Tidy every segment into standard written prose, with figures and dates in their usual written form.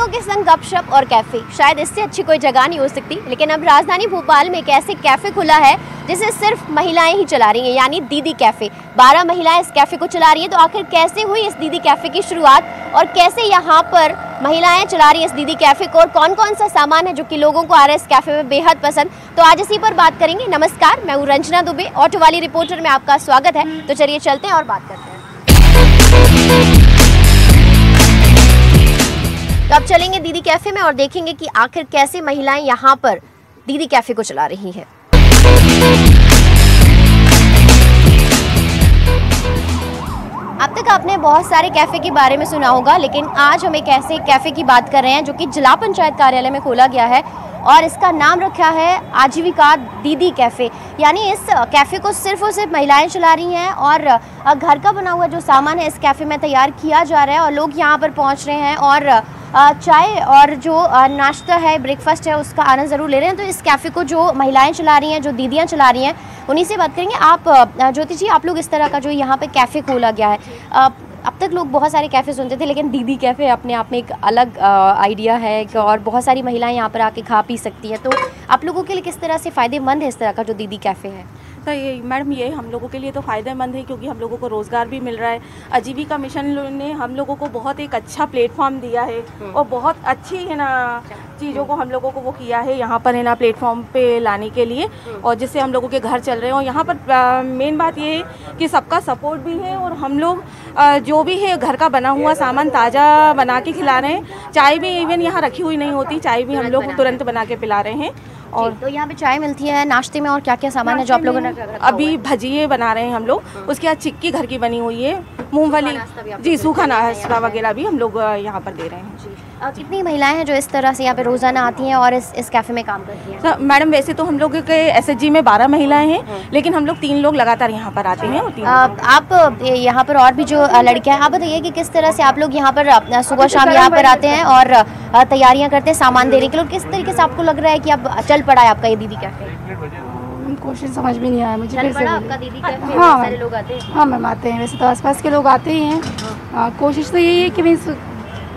दोस्तों के संग गपशप और कैफे, शायद इससे अच्छी कोई जगह नहीं हो सकती। लेकिन अब राजधानी भोपाल में एक ऐसे कैफे खुला है जिसे सिर्फ महिलाएं ही चला रही हैं, यानी दीदी कैफे। 12 महिलाएं इस कैफे को चला रही हैं। तो आखिर कैसे हुई इस दीदी कैफे की शुरुआत और कैसे यहाँ पर महिलाएं चला रही हैं इस दीदी कैफे को, और कौन कौन सा सामान है जो कि लोगों को आ रहा है इस कैफे में बेहद पसंद, तो आज इसी पर बात करेंगे। नमस्कार, मैं हूँ रंजना दुबे, ऑटो वाली रिपोर्टर में आपका स्वागत है। तो चलिए चलते हैं और बात करते हैं। तो अब चलेंगे दीदी कैफे में और देखेंगे कि आखिर कैसे महिलाएं यहाँ पर दीदी कैफे को चला रही हैं। अब तक आपने बहुत सारे कैफे के बारे में सुना होगा, लेकिन आज हम एक ऐसे कैफे की बात कर रहे हैं जो कि जिला पंचायत कार्यालय में खोला गया है और इसका नाम रखा है आजीविका दीदी कैफे। यानी इस कैफे को सिर्फ और सिर्फ महिलाएं चला रही हैं और घर का बना हुआ जो सामान है इस कैफे में तैयार किया जा रहा है और लोग यहाँ पर पहुँच रहे हैं और चाय और जो नाश्ता है, ब्रेकफास्ट है, उसका आनंद ज़रूर ले रहे हैं। तो इस कैफ़े को जो महिलाएं चला रही हैं, जो दीदियां चला रही हैं, उन्हीं से बात करेंगे। आप ज्योति जी, आप लोग इस तरह का जो यहाँ पे कैफ़े खोला गया है, अब तक लोग बहुत सारे कैफ़े सुनते थे, लेकिन दीदी कैफ़े अपने आप में एक अलग आइडिया है कि और बहुत सारी महिलाएं यहाँ पर आके खा पी सकती हैं। तो आप लोगों के लिए किस तरह से फ़ायदेमंद है इस तरह का जो दीदी कैफ़े है? तो ये मैडम, ये हम लोगों के लिए तो फ़ायदेमंद है क्योंकि हम लोगों को रोज़गार भी मिल रहा है। आजीविका मिशन ने हम लोगों को बहुत एक अच्छा प्लेटफॉर्म दिया है और बहुत अच्छी है ना चीज़ों को हम लोगों को वो किया है यहाँ पर है ना प्लेटफॉर्म पे लाने के लिए, और जिससे हम लोगों के घर चल रहे हैं। और यहाँ पर मेन बात ये है कि सबका सपोर्ट भी है और हम लोग जो भी है घर का बना हुआ सामान ताज़ा बना के खिला रहे हैं। चाय भी इवन यहाँ रखी हुई नहीं होती, चाय भी हम लोग तुरंत बना के पिला रहे हैं। और तो यहाँ पे चाय मिलती है, नाश्ते में और क्या क्या सामान है जो आप लोगों ने? अभी भजिए बना रहे हैं हम लोग, उसके बाद चिक्की घर की बनी हुई है, मूंगफली जी, सूखा नाश्ता वगैरह भी हम लोग यहाँ पर दे रहे हैं। कितनी महिलाएं हैं जो इस तरह से यहाँ पे रोजाना आती हैं और इस कैफे में काम करती हैं? तो मैडम, वैसे तो हम लोग के एसएचजी में 12 महिलाएं हैं, लेकिन हम लोग 3 लोग लगातार यहाँ पर आते हैं। आप यहाँ पर और भी जो लड़कियां हैं, आप बताइए कि किस तरह से आप लोग यहाँ पर सुबह शाम यहाँ पर आते हैं और तैयारियाँ करते हैं सामान देने के लिए? किस तरीके से आपको लग रहा है कि अब चल पड़ा है आपका ये दीदी कैफे? क्वेश्चन समझ में नहीं आया मुझे। चल पड़ा आपका दीदी कैफे? हाँ, सारे लोग आते हैं? हाँ मैम, आते हैं। वैसे तो आसपास के लोग आते ही हैं। कोशिश तो यही है कि मीन्स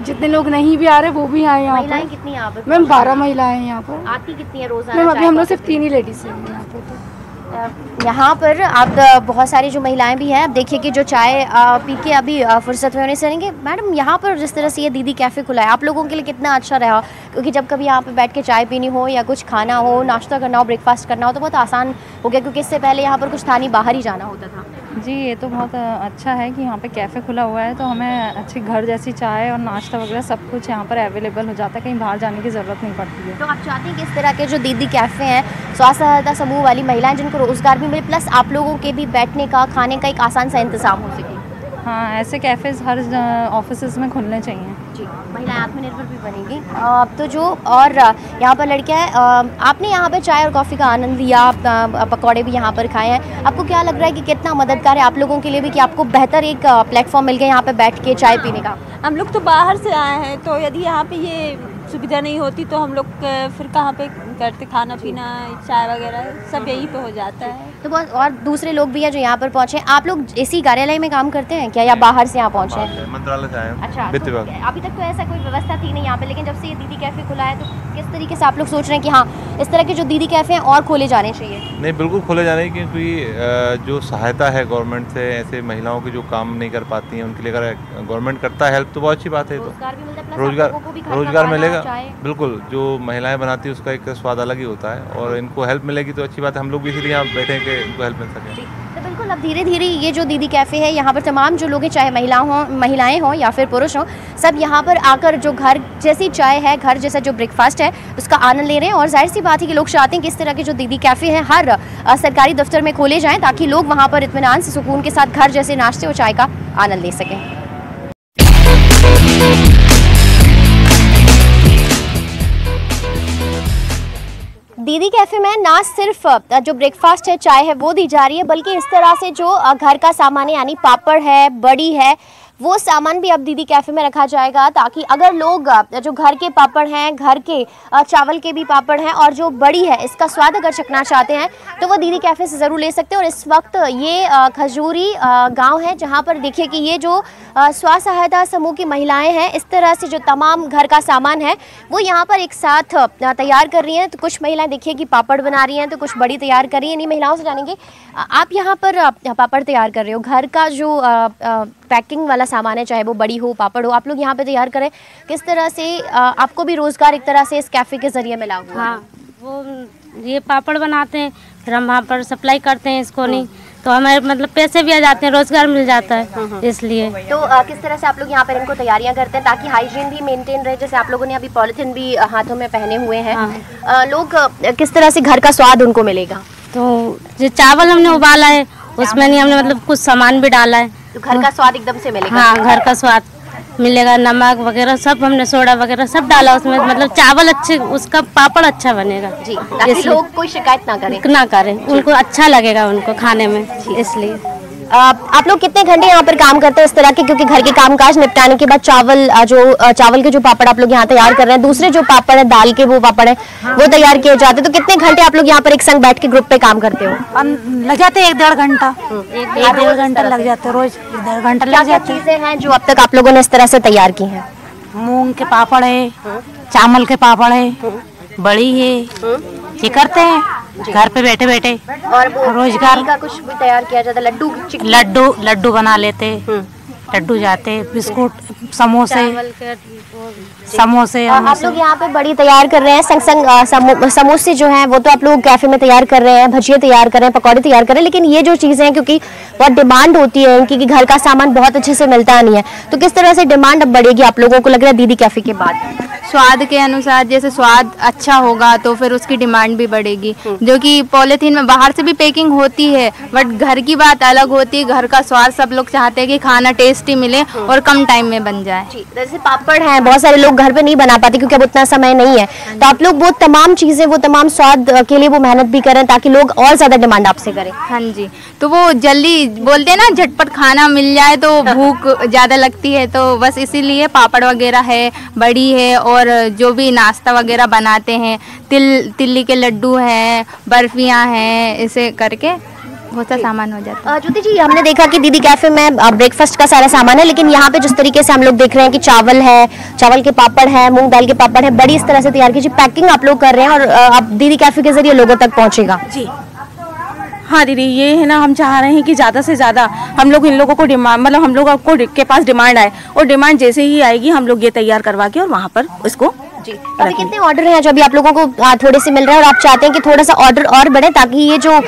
जितने लोग नहीं भी आ रहे वो भी आए यहाँ पर। महिलाएं कितनी यहाँ पर? मैम 12 महिलाएं हैं यहाँ पर। आती कितनी है रोजाना? मैम अभी हम लोग सिर्फ 3 ही लेडीज हैं यहाँ पर। तो यहाँ पर आप बहुत सारी जो महिलाएं भी हैं, आप देखिए कि जो चाय पी के अभी फुर्सत में होने से रहेंगे। मैडम, यहाँ पर जिस तरह से ये दीदी कैफ़े खुला है, आप लोगों के लिए कितना अच्छा रहा? क्योंकि जब कभी यहाँ पे बैठ के चाय पीनी हो या कुछ खाना हो, नाश्ता करना हो, ब्रेकफास्ट करना हो, तो बहुत आसान हो गया, क्योंकि इससे पहले यहाँ पर कुछ था नहीं, बाहर ही जाना होता था। जी, ये तो बहुत अच्छा है कि यहाँ पे कैफ़े खुला हुआ है, तो हमें अच्छी घर जैसी चाय और नाश्ता वगैरह सब कुछ यहाँ पर अवेलेबल हो जाता है, कहीं बाहर जाने की ज़रूरत नहीं पड़ती है। तो आप चाहते हैं कि इस तरह के जो दीदी कैफ़े हैं, स्वयं सहायता समूह वाली महिलाएं जिनको रोज़गार भी मिले, प्लस आप लोगों के भी बैठने का, खाने का एक आसान सा इंतज़ाम हो सके? हाँ, ऐसे कैफ़ेज़ हर ऑफिसेज़ में खुलने चाहिए। जी, महिलाएं आत्मनिर्भर भी बनेंगी। तो जो और यहाँ पर लड़कियाँ हैं, आपने यहाँ पर चाय और कॉफ़ी का आनंद लिया, पकौड़े भी यहाँ पर खाए हैं। आपको क्या लग रहा है कि कितना मददगार है आप लोगों के लिए भी कि आपको बेहतर एक प्लेटफॉर्म मिल गया यहाँ पर बैठ के चाय पीने का? हम लोग तो बाहर से आए हैं, तो यदि यहाँ पे ये सुविधा नहीं होती तो हम लोग फिर कहाँ पे करते? खाना पीना, चाय वगैरह सब यहीं पे हो जाता है। तो बहुत और दूसरे लोग भी हैं जो यहाँ पर पहुँचे। आप लोग इसी कार्यालय में काम करते हैं क्या, या बाहर से यहाँ पहुँचे हैं? मंत्रालय से आए हैं। अच्छा, तो अभी तक तो ऐसा कोई व्यवस्था थी नहीं यहाँ पे, लेकिन जब से ये दीदी कैफ़े खुला है, तो किस तरीके से आप लोग सोच रहे हैं कि हाँ, इस तरह के जो दीदी कैफ़े हैं और खोले जाने चाहिए? नहीं, बिल्कुल खोले जाने, क्योंकि जो सहायता है गवर्नमेंट से, ऐसे महिलाओं की जो काम नहीं कर पाती हैं, उनके लिए अगर गवर्नमेंट करता है हेल्प तो बहुत अच्छी बात है। तो रोजगार मिलेगा, बिल्कुल। जो महिलाएं बनाती है उसका एक स्वाद अलग ही होता है, और इनको हेल्प मिलेगी तो अच्छी बात है। हम लोग भी इसीलिए यहाँ बैठे हैं कि इनको हेल्प मिल सके। तो बिल्कुल, अब धीरे धीरे ये जो दीदी कैफ़े है, यहाँ पर तमाम जो लोग हैं, चाहे महिलाएं हों या फिर पुरुष हों, सब यहाँ पर आकर जो घर जैसी चाय है, घर जैसा जो ब्रेकफास्ट है, उसका आनंद ले रहे हैं। और जाहिर सी बात है कि लोग चाहते हैं कि इस तरह के जो दीदी कैफ़े हैं हर सरकारी दफ्तर में खोले जाएँ, ताकि लोग वहाँ पर इत्मीनान से, सुकून के साथ घर जैसे नाश्ते और चाय का आनंद ले सकें। दीदी कैफ़े में ना सिर्फ जो ब्रेकफास्ट है, चाय है, वो दी जा रही है, बल्कि इस तरह से जो घर का सामान है, यानी पापड़ है, बड़ी है, वो सामान भी अब दीदी कैफ़े में रखा जाएगा, ताकि अगर लोग जो घर के पापड़ हैं, घर के चावल के भी पापड़ हैं और जो बड़ी है इसका स्वाद अगर चखना चाहते हैं तो वो दीदी कैफ़े से ज़रूर ले सकते हैं। और इस वक्त ये खजूरी गांव है जहां पर देखिए कि ये जो स्व सहायता समूह की महिलाएं हैं, इस तरह से जो तमाम घर का सामान है वो यहाँ पर एक साथ तैयार कर रही हैं। तो कुछ महिलाएं देखिए कि पापड़ बना रही हैं, तो कुछ बड़ी तैयार कर रही हैं। इन्हीं महिलाओं से जानेंगे, आप यहाँ पर पापड़ तैयार कर रहे हो, घर का जो पैकिंग वाला सामान है, चाहे वो बड़ी हो पापड़ हो, आप लोग यहाँ पे तैयार करें, किस तरह से आपको भी रोजगार एक तरह से इस कैफ़े के जरिए मिला हुआ? हाँ, वो ये पापड़ बनाते हैं, फिर हम वहाँ पर सप्लाई करते हैं इसको, नहीं तो हमारे मतलब पैसे भी आ जाते हैं, रोजगार मिल जाता है इसलिए। तो किस तरह से आप लोग यहाँ पर इनको तैयारियाँ करते हैं ताकि हाइजीन भी मेंटेन रहे? जैसे आप लोगों ने अभी पॉलिथीन भी हाथों में पहने हुए हैं, हाँ। लोग किस तरह से घर का स्वाद उनको मिलेगा? तो जो चावल हमने उबाला है उसमें नहीं हमने मतलब कुछ सामान भी डाला है, तो घर का स्वाद एकदम से मिलेगा। हाँ, घर का स्वाद मिलेगा, नमक वगैरह सब हमने सोडा वगैरह सब डाला उसमें, मतलब चावल अच्छे, उसका पापड़ अच्छा बनेगा जी, ताकि लोग कोई शिकायत ना करें, उनको अच्छा लगेगा उनको खाने में, इसलिए। आप लोग कितने घंटे यहाँ पर काम करते हैं इस तरह के? क्योंकि घर के कामकाज निपटाने के बाद चावल के जो पापड़ आप लोग यहाँ तैयार कर रहे हैं, दूसरे जो पापड़ है दाल के वो पापड़ है वो तैयार किए जाते हैं, तो कितने घंटे आप लोग यहाँ पर एक संग बैठ के ग्रुप पे काम करते हो? लग जाते 1-1.5 घंटा, 1-1.5 घंटा लग जाते हैं, रोज 1.5 घंटा लग जाते हैं। चीजें हैं जो अब तक आप लोगों ने इस तरह से तैयार की हैं? मूंग के पापड़ है, चावल के पापड़ है, बड़ी है, ये करते हैं घर पे बैठे बैठे। और रोजगार का कुछ भी तैयार किया जाता है? लड्डू बना लेते, लड्डू जाते, बिस्कुट, समोसे आप लोग यहाँ पे बड़ी तैयार कर रहे हैं, संग संग समोसे जो हैं वो तो आप लोग कैफे में तैयार कर रहे हैं, भजिया तैयार कर रहे हैं, पकौड़े तैयार कर रहे हैं, लेकिन ये जो चीजें हैं क्योंकि बहुत डिमांड होती है इनकी कि घर का सामान बहुत अच्छे से मिलता नहीं है, तो किस तरह से डिमांड अब बढ़ेगी आप लोगों को लग रहा है दीदी कैफे के बाद? स्वाद के अनुसार, जैसे स्वाद अच्छा होगा तो फिर उसकी डिमांड भी बढ़ेगी। जो कि पॉलीथीन में बाहर से भी पैकिंग होती है, बट घर की बात अलग होती है। घर का स्वाद सब लोग चाहते हैं कि खाना टेस्टी मिले और कम टाइम में बन जाए। जैसे पापड़ हैं, बहुत सारे लोग घर पे नहीं बना पाते क्योंकि अब उतना समय नहीं है, तो आप लोग वो तमाम चीजें, वो तमाम स्वाद के लिए वो मेहनत भी करें ताकि लोग और ज्यादा डिमांड आपसे करें। हाँ जी, तो वो जल्दी बोलते हैं ना, झटपट खाना मिल जाए तो भूख ज्यादा लगती है, तो बस इसीलिए पापड़ वगैरह है, बड़ी है, और जो भी नाश्ता वगैरह बनाते हैं, तिल्ली के लड्डू हैं, बर्फियां हैं, इसे करके बहुत सा सामान हो जाता है। ज्योति जी, हमने देखा कि दीदी कैफे में ब्रेकफास्ट का सारा सामान है, लेकिन यहाँ पे जिस तरीके से हम लोग देख रहे हैं कि चावल है, चावल के पापड़ है, मूंग दाल के पापड़ है, बड़ी इस तरह से तैयार कीजिए, पैकिंग आप लोग कर रहे हैं और अब दीदी कैफे के जरिए लोगों तक पहुँचेगा। जी हाँ दीदी, ये है ना, हम चाह रहे हैं कि ज़्यादा से ज़्यादा हम लोग इन लोगों को डिमांड, मतलब हम लोग को के पास डिमांड आए, और डिमांड जैसे ही आएगी हम लोग ये तैयार करवा के और वहाँ पर इसको जी। अभी कितने ऑर्डर हैं जो अभी आप लोगों को थोड़े से मिल रहे हैं और आप चाहते हैं कि थोड़ा सा ऑर्डर और बढ़े ताकि ये जो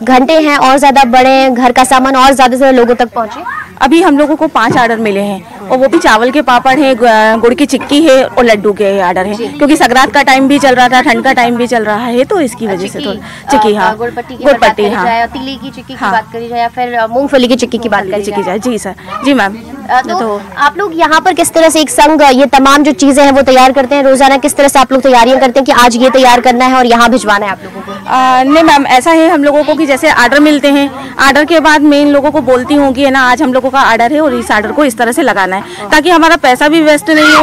घंटे हैं और ज़्यादा बढ़े, घर का सामान और ज़्यादा से लोगों तक पहुँचे? अभी हम लोगों को 5 ऑर्डर मिले हैं, और वो भी चावल के पापड़ है, गुड़ की चिक्की है और लड्डू के ऑर्डर है, क्योंकि संक्रांत का टाइम भी चल रहा था, ठंड का टाइम भी चल रहा है, तो इसकी वजह से तो चिक्की, हाँ, गुड़पट्टी, हाँ, तिली की चिक्की की बात करी जाए या फिर मूंगफली की चिक्की की बात करी जाए? जी सर, जी मैम। तो आप लोग यहाँ पर किस तरह से एक संग ये तमाम जो चीजें हैं वो तैयार करते हैं रोजाना? किस तरह से आप लोग तैयारियां करते हैं कि आज ये तैयार करना है और यहाँ भिजवाना है आप लोगों को? नहीं मैम, ऐसा है हम लोगों को कि जैसे ऑर्डर मिलते हैं, ऑर्डर के बाद मैं इन लोगों को बोलती हूँ कि है ना, आज हम लोगों का ऑर्डर है और इस ऑर्डर को इस तरह से लगाना है ताकि हमारा पैसा भी वेस्ट नहीं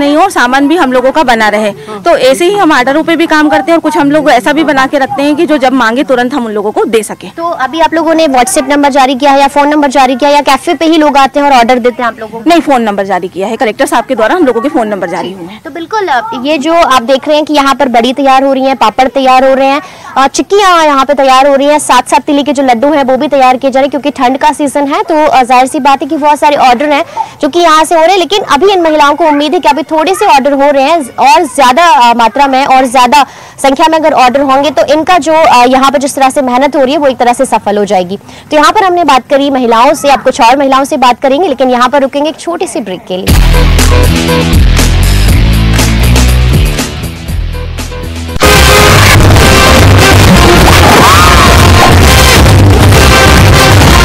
हो और सामान भी हम लोगों का बना रहे। तो ऐसे ही हम ऑर्डरों पे भी काम करते हैं और कुछ हम लोग ऐसा भी बना के रखते हैं कि जो जब मांगे तुरंत हम उन लोगों को दे सके। तो अभी आप लोगों ने व्हाट्सएप नंबर जारी किया है या फोन नंबर जारी किया है या कैफे पे ही लोग आते हैं और ऑर्डर देते हैं आप लोगों को? नहीं, फोन नंबर जारी किया है, कलेक्टर साहब के द्वारा हम लोगों के फोन नंबर जारी हुए हैं। तो बिल्कुल ये जो आप देख रहे हैं कि यहाँ पर बड़ी तैयार हो रही है, पापड़ तैयार हो रहे हैं, चिक्कियाँ यहाँ पे तैयार हो रही हैं, साथ साथ तिली के जो लड्डू हैं वो भी तैयार किए जा रहे हैं क्योंकि ठंड का सीजन है, तो जाहिर सी बात है कि बहुत सारे ऑर्डर हैं जो कि यहाँ से हो रहे हैं। लेकिन अभी इन महिलाओं को उम्मीद है कि अभी थोड़े से ऑर्डर हो रहे हैं और ज्यादा मात्रा में और ज्यादा संख्या में अगर ऑर्डर होंगे तो इनका जो यहाँ पर जिस तरह से मेहनत हो रही है वो एक तरह से सफल हो जाएगी। तो यहाँ पर हमने बात करी महिलाओं से, अब कुछ और महिलाओं से बात करेंगे, लेकिन यहाँ पर रुकेंगे एक छोटे से ब्रेक के लिए।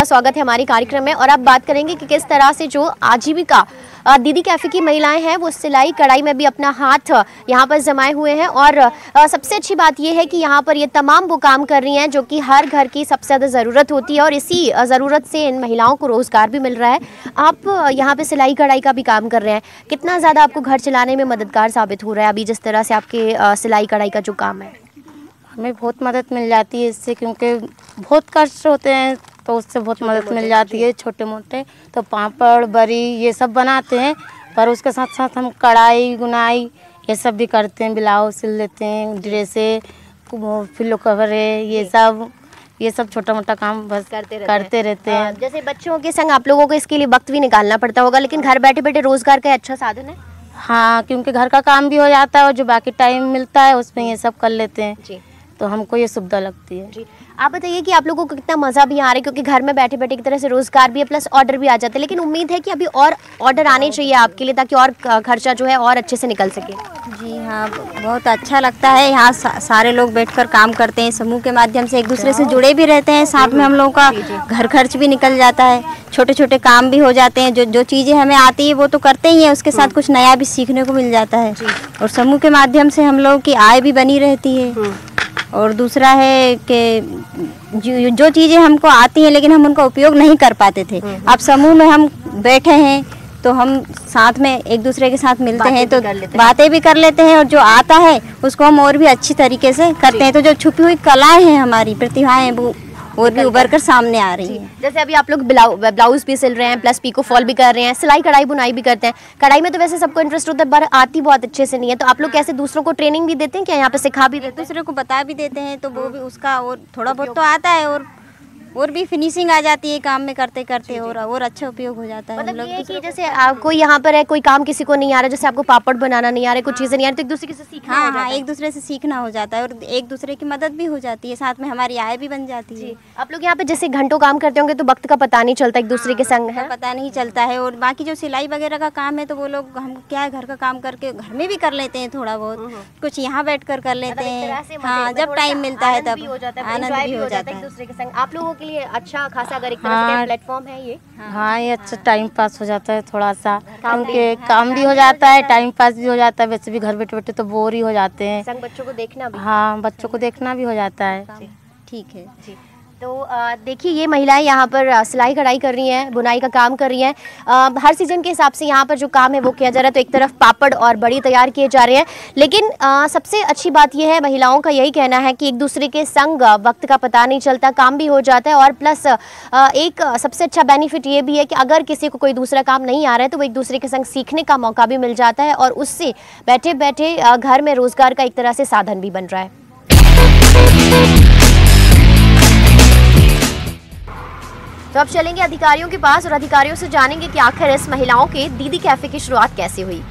स्वागत है हमारे कार्यक्रम में और अब बात करेंगे कि किस तरह से जो आजीविका दीदी कैफ़े की महिलाएं हैं वो सिलाई कढ़ाई में भी अपना हाथ यहाँ पर जमाए हुए हैं। और सबसे अच्छी बात ये है कि यहाँ पर ये तमाम वो काम कर रही हैं जो कि हर घर की सबसे ज़्यादा ज़रूरत होती है और इसी ज़रूरत से इन महिलाओं को रोज़गार भी मिल रहा है। आप यहाँ पे सिलाई कढ़ाई का भी काम कर रहे हैं, कितना ज़्यादा आपको घर चलाने में मददगार साबित हो रहा है अभी जिस तरह से आपके सिलाई कढ़ाई का जो काम है? हमें बहुत मदद मिल जाती है इससे, क्योंकि बहुत कष्ट होते हैं तो उससे बहुत मदद मिल जाती है। छोटे मोटे तो पापड़ बड़ी ये सब बनाते हैं, पर उसके साथ साथ हम कढ़ाई बुनाई ये सब भी करते हैं, ब्लाउज सिल लेते हैं, ड्रेसे, पिलो कवर है, ये सब छोटा मोटा काम बस करते रहते हैं। जैसे बच्चों के संग आप लोगों को इसके लिए वक्त भी निकालना पड़ता होगा, लेकिन घर बैठे बैठे रोज़गार का अच्छा साधन है। हाँ, क्योंकि घर का काम भी हो जाता है और जो बाकी टाइम मिलता है उसमें ये सब कर लेते हैं जी। तो हमको ये सुविधा लगती है जी। आप बताइए कि आप लोगों को कितना मज़ा भी आ रहा है, क्योंकि घर में बैठे बैठे एक तरह से रोज़गार भी है प्लस ऑर्डर भी आ जाते हैं, लेकिन उम्मीद है कि अभी और ऑर्डर आने चाहिए आपके लिए ताकि और खर्चा जो है और अच्छे से निकल सके। जी हाँ, बहुत अच्छा लगता है। यहाँ सारे लोग बैठकर काम करते हैं, समूह के माध्यम से एक दूसरे से जुड़े भी रहते हैं, साथ में हम लोगों का घर खर्च भी निकल जाता है, छोटे छोटे काम भी हो जाते हैं। जो चीज़ें हमें आती है वो तो करते ही हैं, उसके साथ कुछ नया भी सीखने को मिल जाता है और समूह के माध्यम से हम लोगों की आय भी बनी रहती है। और दूसरा है कि जो चीज़ें हमको आती हैं लेकिन हम उनका उपयोग नहीं कर पाते थे, अब समूह में हम बैठे हैं तो हम साथ में एक दूसरे के साथ मिलते हैं तो बातें भी कर लेते हैं और जो आता है उसको हम और भी अच्छी तरीके से करते हैं। तो जो छुपी हुई कलाएं हैं, हमारी प्रतिभाएं हैं, वो और भी उभर कर सामने आ रही है। जैसे अभी आप लोग ब्लाउज भी सिल रहे हैं प्लस पीको फॉल भी कर रहे हैं, सिलाई कढ़ाई बुनाई भी करते हैं। कढ़ाई में तो वैसे सबको इंटरेस्ट होता है पर आती बहुत अच्छे से नहीं है, तो आप लोग कैसे दूसरों को ट्रेनिंग भी देते हैं क्या, यहाँ पे सिखा भी देते हैं? दूसरे को बता भी देते हैं तो वो भी उसका और थोड़ा बहुत तो आता है और भी फिनिशिंग आ जाती है काम में करते करते और अच्छा उपयोग हो जाता है। मतलब ये कि जैसे कोई यहाँ पर है, कोई काम किसी को नहीं आ रहा, जैसे आपको पापड़ बनाना नहीं आ रहा है, कुछ चीज़ें नहीं आ रही, तो एक दूसरे से सीखना हो जाता है। एक दूसरे से सीखना हो जाता है और एक दूसरे की मदद भी हो जाती है, साथ में हमारी आय भी बन जाती है। आप लोग यहाँ पे जैसे घंटों काम करते होंगे तो वक्त का पता नहीं चलता, एक दूसरे के संग है पता नहीं चलता है। और बाकी जो सिलाई वगैरह का काम है तो वो लोग हम क्या है घर का काम करके घर में भी कर लेते हैं, थोड़ा बहुत कुछ यहाँ बैठ कर लेते हैं। हाँ, जब टाइम मिलता है तब आनंद भी हो जाता है एक दूसरे के संग। आप लोगों के लिए अच्छा खासा अगर एक तरह से प्लेटफॉर्म है ये। हाँ, ये अच्छा टाइम पास हो जाता है थोड़ा सा, क्योंकि काम भी हो जाता है, टाइम पास भी हो जाता है। वैसे भी घर बैठे बैठे तो बोर ही हो जाते हैं, संग बच्चों को देखना भी। हाँ, बच्चों को देखना भी हो जाता है। ठीक है जी। तो देखिए ये महिलाएं यहाँ पर सिलाई कढ़ाई कर रही हैं, बुनाई का काम कर रही हैं। हर सीज़न के हिसाब से यहाँ पर जो काम है वो किया जा रहा है। तो एक तरफ पापड़ और बड़ी तैयार किए जा रहे हैं, लेकिन सबसे अच्छी बात यह है महिलाओं का यही कहना है कि एक दूसरे के संग वक्त का पता नहीं चलता, काम भी हो जाता है और प्लस एक सबसे अच्छा बेनिफिट ये भी है कि अगर किसी को कोई दूसरा काम नहीं आ रहा है तो वो एक दूसरे के संग सीखने का मौका भी मिल जाता है और उससे बैठे बैठे घर में रोज़गार का एक तरह से साधन भी बन रहा है। तो अब चलेंगे अधिकारियों के पास और अधिकारियों से जानेंगे कि आखिर इस महिलाओं के दीदी कैफे की शुरुआत कैसे हुई।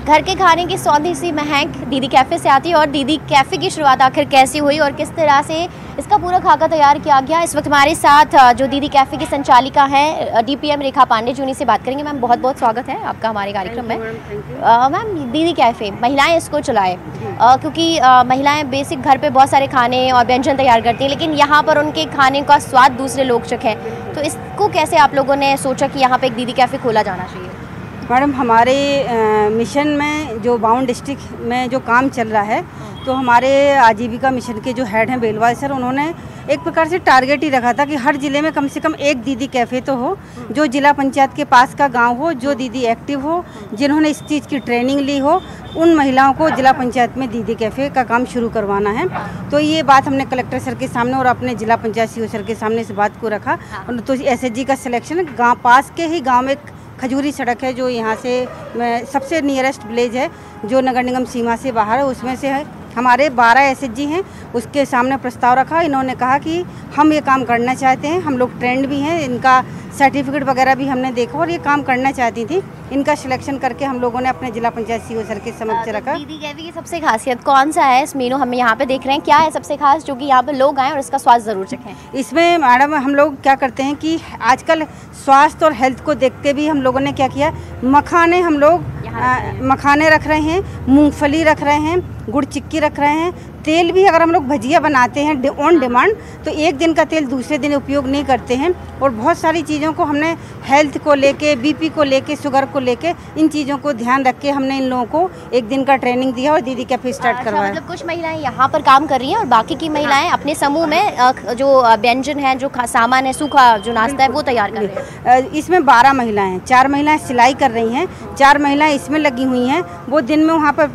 घर के खाने की सौंधी सी महक दीदी कैफ़े से आती है और दीदी कैफ़े की शुरुआत आखिर कैसे हुई और किस तरह से इसका पूरा खाका तैयार किया गया। इस वक्त हमारे साथ जो दीदी कैफ़े की संचालिका है डीपीएम रेखा पांडे जी, उन्हीं से बात करेंगे। मैम बहुत बहुत स्वागत है आपका हमारे कार्यक्रम में। मैम दीदी कैफ़े महिलाएं इसको चलाएं क्योंकि महिलाएं बेसिक घर पे बहुत सारे खाने और व्यंजन तैयार करती हैं, लेकिन यहाँ पर उनके खाने का स्वाद दूसरे लोग चखें, तो इसको कैसे आप लोगों ने सोचा कि यहाँ पर एक दीदी कैफ़े खोला जाना चाहिए? मैडम, हमारे मिशन में जो बाउंड डिस्ट्रिक्ट में जो काम चल रहा है तो हमारे आजीविका मिशन के जो हेड हैं बेलवाल सर, उन्होंने एक प्रकार से टारगेट ही रखा था कि हर ज़िले में कम से कम एक दीदी कैफ़े तो हो, जो जिला पंचायत के पास का गांव हो, जो दीदी एक्टिव हो, जिन्होंने इस चीज़ की ट्रेनिंग ली हो, उन महिलाओं को जिला पंचायत में दीदी कैफ़े का काम शुरू करवाना है। तो ये बात हमने कलेक्टर सर के सामने और अपने जिला पंचायत सीओ सर के सामने इस बात को रखा। तो SHG का सिलेक्शन गाँव पास के ही गाँव में खजूरी सड़क है जो यहाँ से सबसे नियरेस्ट विलेज है जो नगर निगम सीमा से बाहर है, उसमें से है। हमारे 12 SHG हैं, उसके सामने प्रस्ताव रखा। इन्होंने कहा कि हम ये काम करना चाहते हैं, हम लोग ट्रेंड भी हैं, इनका सर्टिफिकेट वगैरह भी हमने देखा और ये काम करना चाहती थी। इनका सिलेक्शन करके हम लोगों ने अपने जिला पंचायत सीओ सर के समक्ष रखा। दीदी कैफे की सबसे खासियत कौन सा है इस मेनू हम यहाँ पे देख रहे हैं, क्या है सबसे खास जो कि यहाँ पे लोग आएँ और इसका स्वाद ज़रूर चखें? इसमें मैडम हम लोग क्या करते हैं कि आजकल स्वास्थ्य और हेल्थ को देखते भी हम लोगों ने क्या किया, मखाने हम लोग मखाने रख रहे हैं, मूंगफली रख रहे हैं, गुड़ चिक्की रख रहे हैं। तेल भी अगर हम लोग भजिया बनाते हैं ऑन डिमांड तो एक दिन का तेल दूसरे दिन उपयोग नहीं करते हैं। और बहुत सारी चीज़ों को हमने हेल्थ को लेके, बीपी को लेके, शुगर को लेके, इन चीज़ों को ध्यान रख के हमने इन लोगों को एक दिन का ट्रेनिंग दिया और दीदी कैफे स्टार्ट करवाया। मतलब कुछ महिलाएं यहाँ पर काम कर रही हैं और बाकी की महिलाएं अपने समूह में जो व्यंजन है, जो सामान है, सूखा जो नाश्ता है वो तैयार कर रही हैं। इसमें 12 महिलाएं हैं, 4 महिलाएं सिलाई कर रही हैं, 4 महिलाएं इसमें लगी हुई हैं। वो दिन में वहाँ पर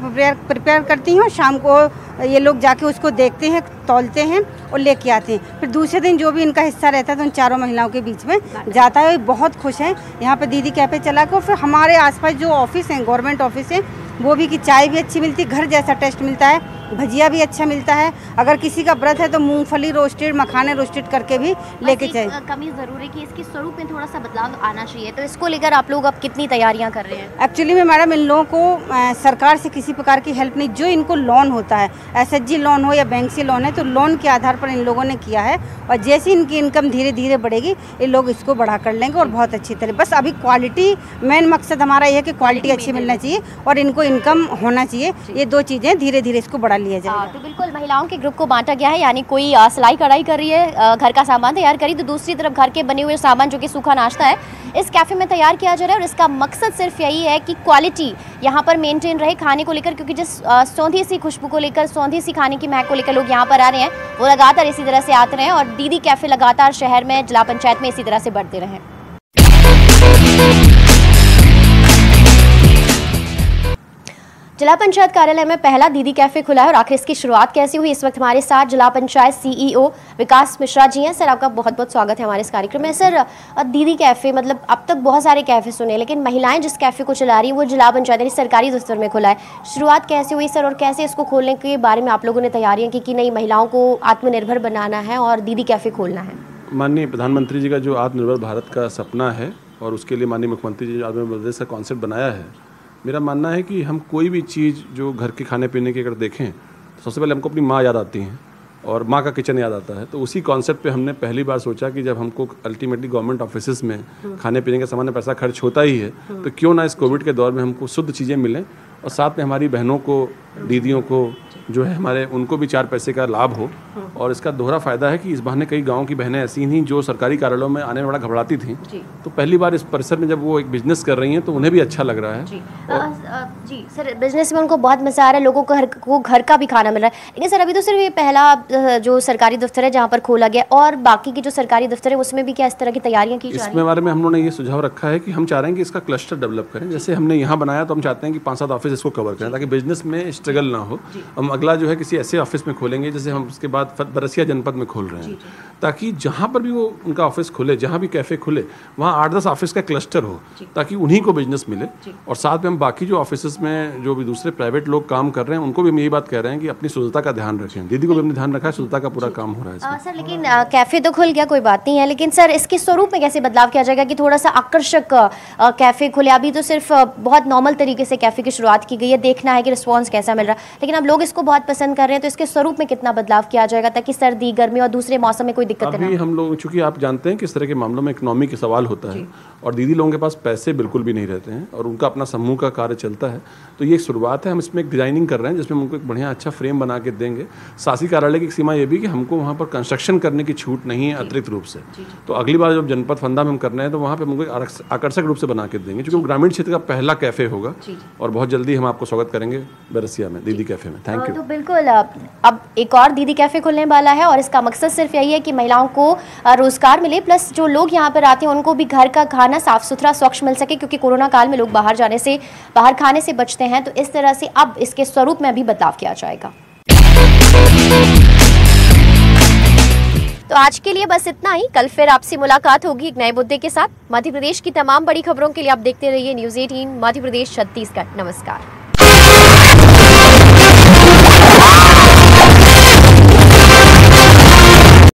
प्रिपेयर करती हैं और शाम को ये लोग जाके उसको देखते हैं, तौलते हैं और लेके आते हैं। फिर दूसरे दिन जो भी इनका हिस्सा रहता है तो उन चारों महिलाओं के बीच में जाता है। बहुत खुश हैं यहाँ पे दीदी कैफे चला कर। फिर हमारे आसपास जो ऑफिस हैं, गवर्नमेंट ऑफिस हैं, वो भी कि चाय भी अच्छी मिलती है, घर जैसा टेस्ट मिलता है, भजिया भी अच्छा मिलता है। अगर किसी का व्रत है तो मूंगफली रोस्टेड, मखाने रोस्टेड करके भी लेके चाहिए। कमी ज़रूर है कि इसके स्वरूप में थोड़ा सा बदलाव आना चाहिए, तो इसको लेकर आप लोग अब कितनी तैयारियां कर रहे हैं? एक्चुअली में मैडम इन लोगों को सरकार से किसी प्रकार की हेल्प नहीं, जो इनको लोन होता है, SHG लोन हो या बैंक से लोन है, तो लोन के आधार पर इन लोगों ने किया है। और जैसे इनकी इनकम धीरे धीरे बढ़ेगी ये लोग इसको बढ़ा कर लेंगे और बहुत अच्छी तरह। बस अभी क्वालिटी, मेन मकसद हमारा ये है कि क्वालिटी अच्छी मिलना चाहिए और इनको इनकम होना चाहिए। ये 2 चीज़ें धीरे धीरे इसको बढ़ा लिया जाए। तो बिल्कुल महिलाओं के ग्रुप को बांटा गया है, यानी कोई सिलाई कढ़ाई कर रही है, घर का सामान तैयार करी, तो दूसरी तरफ घर के बने हुए सामान जो कि सूखा नाश्ता है इस कैफ़े में तैयार किया जा रहा है। और इसका मकसद सिर्फ यही है कि क्वालिटी यहाँ पर मेंटेन रहे खाने को लेकर, क्योंकि जिस सौंधी सी खुशबू को लेकर, सौंधी सी खाने की महक को लेकर लोग यहाँ पर आ रहे हैं, वो लगातार इसी तरह से आते रहें और दीदी कैफ़े लगातार शहर में, जिला पंचायत में इसी तरह से बढ़ते रहें। जिला पंचायत कार्यालय में पहला दीदी कैफ़े खुला है और आखिर इसकी शुरुआत कैसे हुई, इस वक्त हमारे साथ जिला पंचायत CEO विकास मिश्रा जी हैं। सर, आपका बहुत बहुत स्वागत है हमारे इस कार्यक्रम में। सर, दीदी कैफ़े, मतलब अब तक बहुत सारे कैफ़े सुने, लेकिन महिलाएं जिस कैफ़े को चला रही हैं वो जिला पंचायत यानी सरकारी दफ्तर में खुला है। शुरुआत कैसे हुई सर, और कैसे इसको खोलने के बारे में आप लोगों ने तैयारियाँ की कि नहीं, महिलाओं को आत्मनिर्भर बनाना है और दीदी कैफ़े खोलना है? माननीय प्रधानमंत्री जी का जो आत्मनिर्भर भारत का सपना है और उसके लिए माननीय मुख्यमंत्री जी ने आत्मनिर्भर प्रदेश का कॉन्सेप्ट बनाया है। मेरा मानना है कि हम कोई भी चीज़ जो घर के खाने पीने की अगर देखें तो सबसे पहले हमको अपनी माँ याद आती हैं और माँ का किचन याद आता है। तो उसी कॉन्सेप्ट पे हमने पहली बार सोचा कि जब हमको अल्टीमेटली गवर्नमेंट ऑफिसेज में खाने पीने के सामान में पैसा खर्च होता ही है, तो क्यों ना इस कोविड के दौर में हमको शुद्ध चीज़ें मिलें और साथ में हमारी बहनों को, दीदियों को जो है हमारे, उनको भी 4 पैसे का लाभ हो। और इसका दोहरा फ़ायदा है कि इस बहाने कई गाँव की बहनें ऐसी थीं जो सरकारी कार्यालयों में आने में बड़ा घबराती थीं, तो पहली बार इस परिसर में जब वो एक बिजनेस कर रही हैं तो उन्हें भी अच्छा लग रहा है। जी सर, बिजनेस में उनको बहुत मज़ा आ रहा है, लोगों को घर का भी खाना मिल रहा है। लेकिन सर, अभी तो सिर्फ ये पहला जो सरकारी दफ्तर है जहाँ पर खोला गया, और बाकी की जो सरकारी दफ्तर है उसमें भी क्या इस तरह की तैयारियाँ की जा रही हैं? इसमें बारे में हम लोगों ने ये सुझाव रखा है कि हम चाह रहे हैं कि इसका क्लस्टर डेवलप करें। जैसे हमने यहाँ बनाया तो हम चाहते हैं कि 5-7 ऑफिस इसको कवर करें ताकि बिजनेस में स्ट्रगल ना हो। हम अगला जो है किसी ऐसे ऑफिस में खोलेंगे जैसे हम उसके बाद बरसिया जनपद में खोल रहे हैं, ताकि जहाँ पर भी वो उनका ऑफिस खुले, जहाँ भी कैफ़े खुले, वहाँ 8-10 ऑफिस का क्लस्टर हो ताकि उन्हीं को बिजनेस मिले। और साथ में हम बाकी जो ऑफिस में जो भी दूसरे प्राइवेट लोग काम कर रहे हैं उनको भी हम यही बात कह रहे हैं कि अपनी शुद्धता का ध्यान रखें। दीदी को भी हमने ध्यान रखा है, शुद्धता का पूरा काम हो रहा है सर। लेकिन कैफ़े तो खुल गया, कोई बात नहीं है, लेकिन सर इसके स्वरूप में कैसे बदलाव किया जाएगा कि थोड़ा सा आकर्षक कैफ़े खुले? अभी तो सिर्फ बहुत नॉर्मल तरीके से कैफ़े की शुरुआत की गई है, देखना है कि रिस्पॉन्स कैसा मिल रहा है, लेकिन अब लोग इसको बहुत पसंद कर रहे हैं, तो इसके स्वरूप में कितना बदलाव किया जाएगा ताकि सर्दी, गर्मी और दूसरे मौसम में कोई दिक्कत ना हो? हम लोग, चूँकि आप जानते हैं कि इस तरह के मामलों में इकोनॉमी का सवाल होता है और दीदी लोगों के पास पैसे बिल्कुल भी नहीं रहते हैं और उनका अपना समूह का कार्य चलता है, तो ये एक शुरुआत है। हम इसमें एक डिज़ाइनिंग कर रहे हैं जिसमें हम उनको एक बढ़िया अच्छा फ्रेम बना के देंगे। शासी कार्यालय की सीमा ये भी कि हमको वहाँ पर कंस्ट्रक्शन करने की छूट नहीं है अतिरिक्त रूप से। तो अगली बार जब जनपद फंदा में हम कर रहे हैं तो वहाँ पर हम उनको आकर्षक रूप से बना के देंगे, क्योंकि ग्रामीण क्षेत्र का पहला कैफ़े होगा और बहुत जल्दी हम आपको स्वागत करेंगे बरसिया में दीदी कैफ़े में। Thank you. तो बिल्कुल, अब एक और दीदी कैफ़े खुलने वाला है और इसका मकसद सिर्फ यही है कि महिलाओं को रोजगार मिले, प्लस जो लोग यहाँ पर आते हैं उनको भी घर का खाना साफ सुथरा स्वच्छ मिल सके, क्योंकि कोरोना काल में लोग बाहर खाने से बचते हैं। तो इस तरह से अब इसके स्वरूप में भी बदलाव किया जाएगा। तो आज के लिए बस इतना ही। कल फिर आपसे मुलाकात होगी एक नए मुद्दे के साथ। मध्य प्रदेश की तमाम बड़ी खबरों के लिए आप देखते रहिए न्यूज़ 18 मध्य प्रदेश छत्तीसगढ़। नमस्कार।